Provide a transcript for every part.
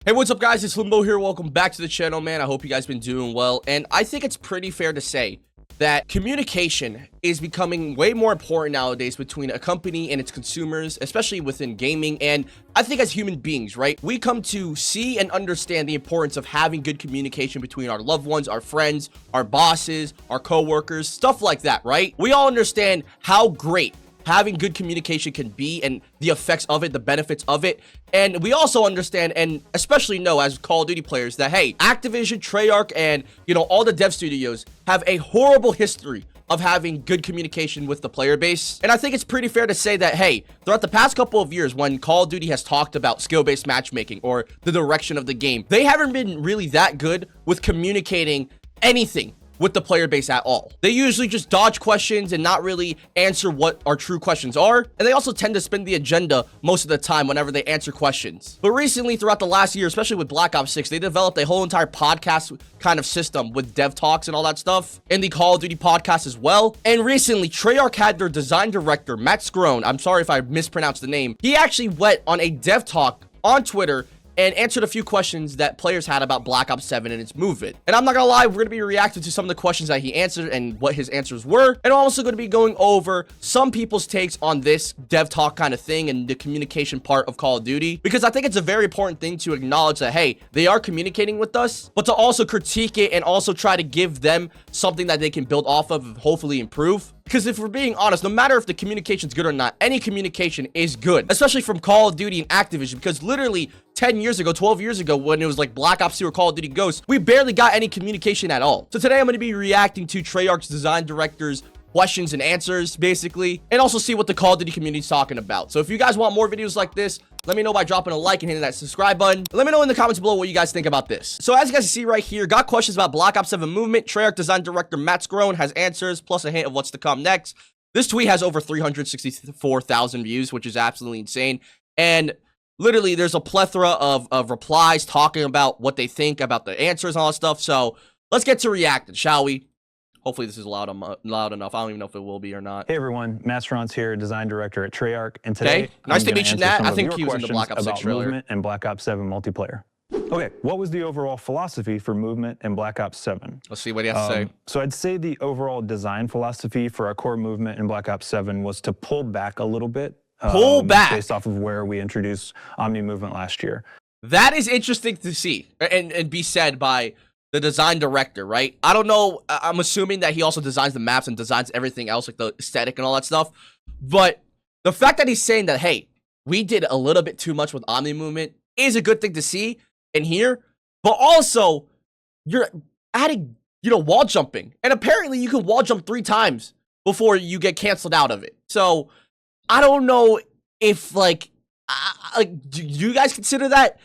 Hey, what's up guys? It's Limbo here. Welcome back to the channel, man. I hope you guys been doing well. And I think it's pretty fair to say that communication is becoming way more important nowadays between a company and its consumers, especially within gaming. And I think as human beings, right, we come to see and understand the importance of having good communication between our loved ones, our friends, our bosses, our coworkers, stuff like that, right? We all understand how great having good communication can be and the effects of it, the benefits of it. And we also understand and especially know as Call of Duty players that, hey, Activision, Treyarch, and, all the dev studios have a horrible history of having good communication with the player base. And I think it's pretty fair to say that, hey, throughout the past couple of years when Call of Duty has talked about skill-based matchmaking or the direction of the game, they haven't been really that good with communicating anything with the player base at all. They usually just dodge questions and not really answer what our true questions are. And they also tend to spin the agenda most of the time whenever they answer questions. But recently, throughout the last year, especially with Black Ops 6, they developed a whole entire podcast kind of system with dev talks and all that stuff in the Call of Duty podcast as well. And recently, Treyarch had their design director, Matt Scrone, I'm sorry if I mispronounced the name, he actually went on a dev talk on Twitter and answered a few questions that players had about Black Ops 7 and its movement. And I'm not gonna lie, we're gonna be reacting to some of the questions that he answered and what his answers were. And I'm also gonna be going over some people's takes on this dev talk kind of thing and the communication part of Call of Duty, because I think it's a very important thing to acknowledge that, hey, they are communicating with us, but to also critique it and also try to give them something that they can build off of and hopefully improve. Because if we're being honest, no matter if the communication's good or not, any communication is good, especially from Call of Duty and Activision, because literally 10 years ago, 12 years ago, when it was like Black Ops 2 or Call of Duty Ghosts, we barely got any communication at all. So today I'm going to be reacting to Treyarch's design director's questions and answers, basically, and also see what the Call of Duty community is talking about. So if you guys want more videos like this, let me know by dropping a like and hitting that subscribe button. Let me know in the comments below what you guys think about this. So as you guys see right here, got questions about Black Ops 7 movement. Treyarch design director Matt Scrone has answers, plus a hint of what's to come next. This tweet has over 364,000 views, which is absolutely insane. And literally, there's a plethora of replies talking about what they think about the answers and all that stuff. So let's get to reacting, shall we? Hopefully this is loud enough. I don't even know if it will be or not. Hey everyone, Matt Scrone's here, design director at Treyarch, and today nice to meet you, Nat. I think he was in the Black Ops 6 trailer. Movement and Black Ops 7 multiplayer. Okay, what was the overall philosophy for movement in Black Ops 7? Let's see what he has to say. So I'd say the overall design philosophy for our core movement in Black Ops 7 was to pull back a little bit. Based off of where we introduced Omni movement last year. That is interesting to see and be said by the design director, right? I don't know. I'm assuming that he also designs the maps and designs everything else, like the aesthetic and all that stuff. But the fact that he's saying that, hey, we did a little bit too much with Omni movement is a good thing to see and hear. But also, you're adding, wall jumping. And apparently you can wall jump 3 times before you get canceled out of it. So I don't know if, do you guys consider that,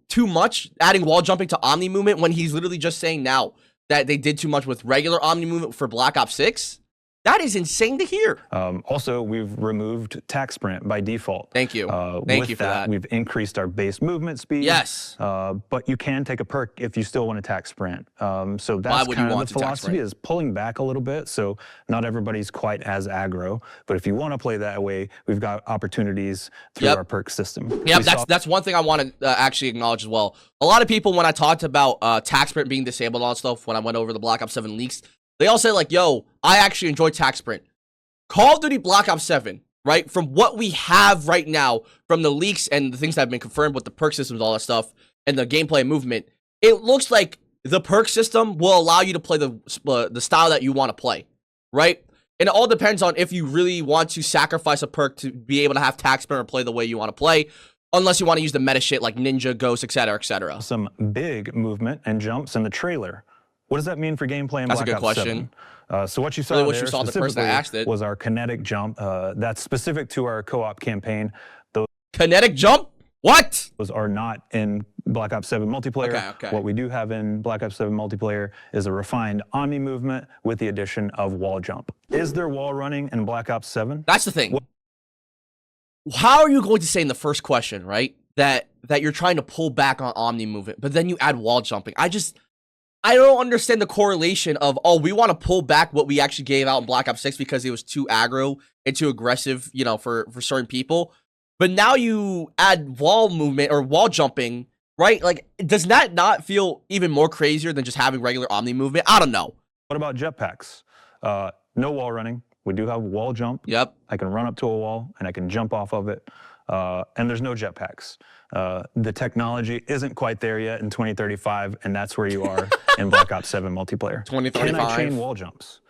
too much, adding wall jumping to Omni movement when he's literally just saying now that they did too much with regular Omni movement for Black Ops 6? That is insane to hear. Also, we've removed tack sprint by default. Thank you. Thank you for that. We've increased our base movement speed. Yes. But you can take a perk if you still want to tack sprint. So that's kind of the philosophy, is pulling back a little bit. So not everybody's quite as aggro. But if you want to play that way, we've got opportunities through our perk system. Yeah, that's one thing I want to actually acknowledge as well. A lot of people, when I talked about tack sprint being disabled and all that stuff, when I went over the Black Ops 7 leaks, they all say like, yo, I actually enjoy tack sprint. Call of Duty Black Ops 7, right? From what we have right now, from the leaks and the things that have been confirmed with the perk systems, all that stuff, and the gameplay movement, it looks like the perk system will allow you to play the style that you want to play, right? And it all depends on if you really want to sacrifice a perk to be able to have tack sprint or play the way you want to play, unless you want to use the meta shit like Ninja, Ghost, etc., etc. Some big movement and jumps in the trailer. What does that mean for gameplay in That's Black a good Ops question. 7? So what you saw there the person that asked it was our kinetic jump. That's specific to our co-op campaign. Those kinetic jump? What? Those are not in Black Ops 7 multiplayer. Okay. What we do have in Black Ops 7 multiplayer is a refined Omni movement with the addition of wall jump. Is there wall running in Black Ops 7? That's the thing. How are you going to say in the first question, right, that you're trying to pull back on Omni movement, but then you add wall jumping? I don't understand the correlation of, oh, we want to pull back what we actually gave out in Black Ops 6 because it was too aggro and too aggressive, for certain people. But now you add wall movement or wall jumping right? Like, does that not feel even more crazier than just having regular Omni movement? I don't know. What about jetpacks? No wall running. We do have wall jump. Yep. I can run up to a wall and I can jump off of it. And there's no jetpacks. The technology isn't quite there yet in 2035, and that's where you are in Black Ops 7 multiplayer. 2035. Can I chain wall jumps?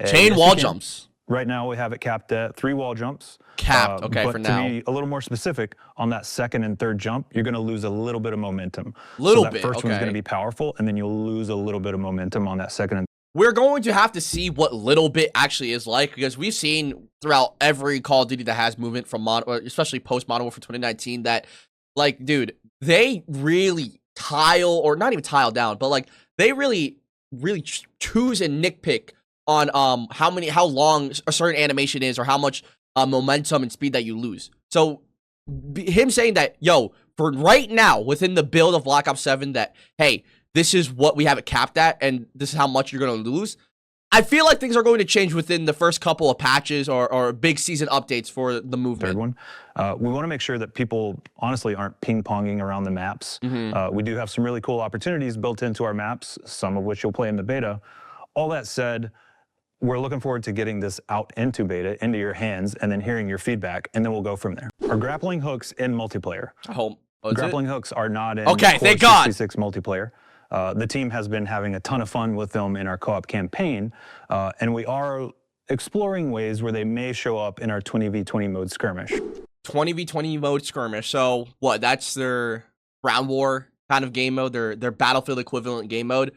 Chain wall jumps. Right now we have it capped at 3 wall jumps. Capped, okay, but for now. To be a little more specific, on that second and third jump, you're going to lose a little bit of momentum. Little so that bit, first okay. one's going to be powerful, and then you'll lose a little bit of momentum on that second and We're going to have to see what little bit actually is like, because we've seen throughout every Call of Duty that has movement from especially post Modern Warfare 2019, that, like, dude, they really tile, or not even tile down, but like they really choose and nitpick on how long a certain animation is, or how much momentum and speed that you lose. So him saying that, yo, for right now within the build of Black Ops 7, that, hey, this is what we have it capped at, and this is how much you're going to lose. I feel like things are going to change within the first couple of patches or big season updates for the movement. Third one. We want to make sure that people honestly aren't ping-ponging around the maps. We do have some really cool opportunities built into our maps, some of which you'll play in the beta. All that said, we're looking forward to getting this out into beta, into your hands, and then hearing your feedback, and then we'll go from there. Our grappling hooks in multiplayer. Grappling hooks are not in Core 66 multiplayer. The team has been having a ton of fun with them in our co-op campaign, and we are exploring ways where they may show up in our 20v20 mode skirmish. 20v20 mode skirmish. So what? That's their ground war kind of game mode, their Battlefield equivalent game mode.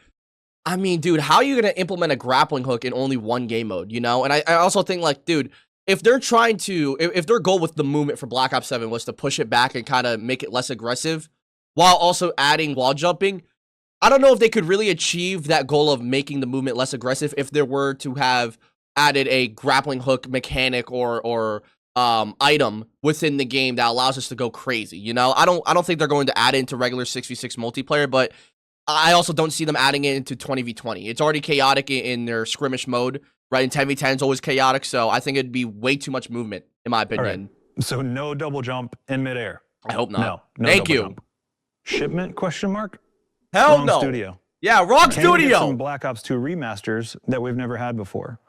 I mean, dude, how are you going to implement a grappling hook in only one game mode, you know? And I also think, like, dude, if they're trying to, if their goal with the movement for Black Ops 7 was to push it back and kind of make it less aggressive while also adding wall jumping, I don't know if they could really achieve that goal of making the movement less aggressive if there were to have added a grappling hook mechanic or item within the game that allows us to go crazy, you know? I don't think they're going to add it into regular 6v6 multiplayer, but I also don't see them adding it into 20v20. It's already chaotic in their skirmish mode, right? And 10v10 is always chaotic, so I think it'd be way too much movement, in my opinion. Right. So no double jump in midair? I hope not. No Thank you. Jump. Shipment, question mark? Hell wrong no. Studio. Yeah, wrong studio. Can you get some Black Ops 2 remasters that we've never had before?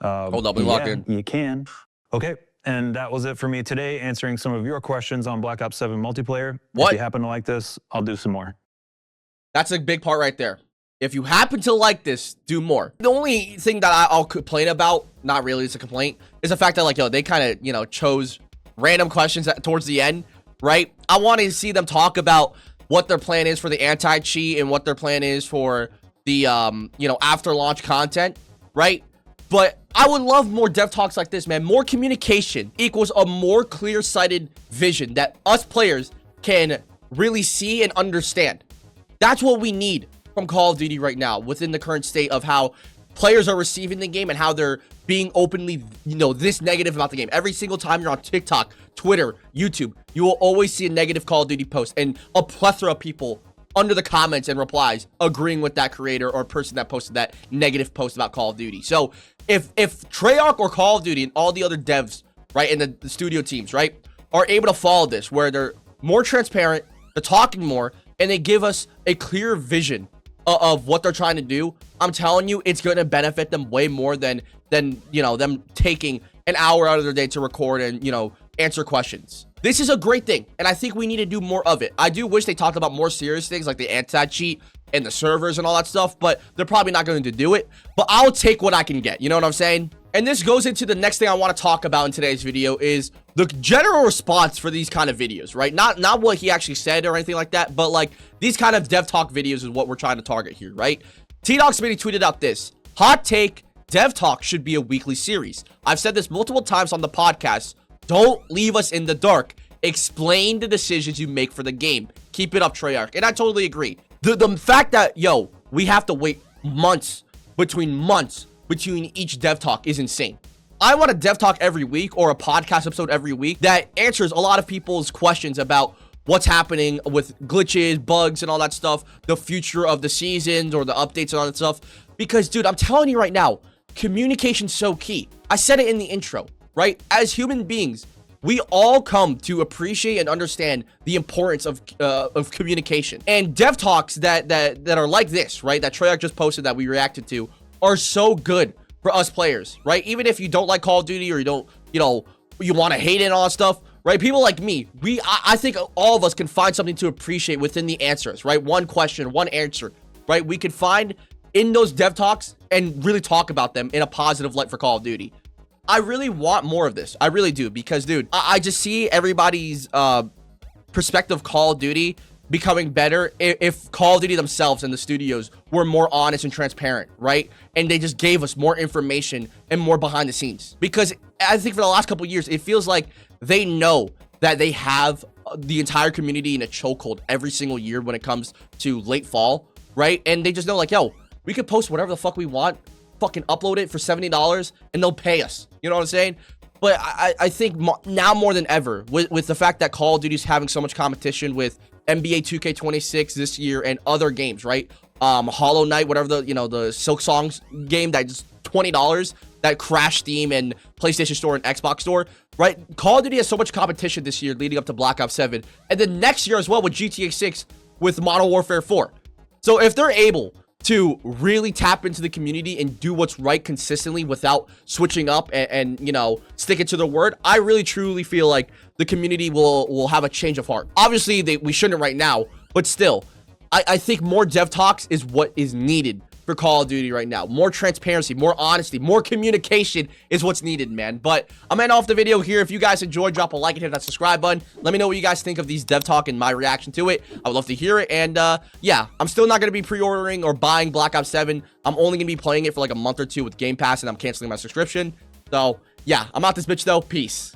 Hold up, we locked in. You can. Okay, and that was it for me today, answering some of your questions on Black Ops 7 multiplayer. If you happen to like this, I'll do some more. That's a big part right there. If you happen to like this, do more. The only thing that I'll complain about, not really it's a complaint, is the fact that, like, yo, they kind of, you know, chose random questions towards the end, right? I wanted to see them talk about what their plan is for the anti-cheat and what their plan is for the, you know, after launch content, right? But I would love more dev talks like this, man. More communication equals a more clear-sighted vision that us players can really see and understand. That's what we need from Call of Duty right now, within the current state of how players are receiving the game and how they're being openly, you know, this negative about the game. Every single time you're on TikTok, Twitter, YouTube, you will always see a negative Call of Duty post and a plethora of people under the comments and replies agreeing with that creator or person that posted that negative post about Call of Duty. So if Treyarch or Call of Duty and all the other devs, right, and the studio teams, right, are able to follow this, where they're more transparent, they're talking more, and they give us a clear vision of what they're trying to do, I'm telling you, it's going to benefit them way more than you know, them taking an hour out of their day to record and, you know, answer questions. This is a great thing, and I think we need to do more of it. I do wish they talked about more serious things like the anti-cheat and the servers and all that stuff, but they're probably not going to do it. But I'll take what I can get, you know what I'm saying? And this goes into the next thing I want to talk about in today's video, is the general response for these kind of videos, right? Not what he actually said or anything like that, but like these kind of dev talk videos is what we're trying to target here, right? T-Dog Smitty tweeted out this: hot take, dev talk should be a weekly series. I've said this multiple times on the podcast. Don't leave us in the dark. Explain the decisions you make for the game. Keep it up, Treyarch. And I totally agree. The fact that, yo, we have to wait months between each dev talk is insane. I want a dev talk every week, or a podcast episode every week, that answers a lot of people's questions about what's happening with glitches, bugs, and all that stuff, the future of the seasons or the updates and all that stuff. Because, dude, I'm telling you right now, communication's so key. I said it in the intro, right? As human beings, we all come to appreciate and understand the importance of communication. And dev talks that are like this, right, that Treyarch just posted that we reacted to, are so good for us players, right? Even if you don't like Call of Duty, or you don't, you want to hate it and all that stuff, right? People like me, I think all of us can find something to appreciate within the answers, right? One question, one answer, right? We could find in those dev talks and really talk about them in a positive light for Call of Duty. I really want more of this. I really do, because, dude, I just see everybody's perspective of Call of Duty becoming better if Call of Duty themselves and the studios were more honest and transparent, right? And they just gave us more information and more behind the scenes. Because I think for the last couple of years, it feels like they know that they have the entire community in a chokehold every single year when it comes to late fall, right? And they just know, like, yo, we could post whatever the fuck we want, fucking upload it for $70, and they'll pay us. You know what I'm saying? But I think now more than ever, with the fact that Call of Duty is having so much competition with NBA 2K26 this year and other games, right? Hollow Knight, whatever the Silk Songs game that just $20 that crashed Steam and PlayStation Store and Xbox Store, right? Call of Duty has so much competition this year leading up to Black Ops 7, and then next year as well with GTA 6 with Modern Warfare 4. So if they're able to really tap into the community and do what's right consistently without switching up and sticking to their word, I really truly feel like the community will have a change of heart. Obviously, we shouldn't right now, but still, I think more dev talks is what is needed for Call of Duty right now. More transparency, more honesty, more communication is what's needed, man. But I'm ending off the video here. If you guys enjoyed, drop a like and hit that subscribe button. Let me know what you guys think of these dev talk and my reaction to it. I would love to hear it. And yeah, I'm still not going to be pre-ordering or buying Black Ops 7. I'm only going to be playing it for like a month or two with Game Pass, and I'm canceling my subscription. So yeah, I'm out this bitch though. Peace.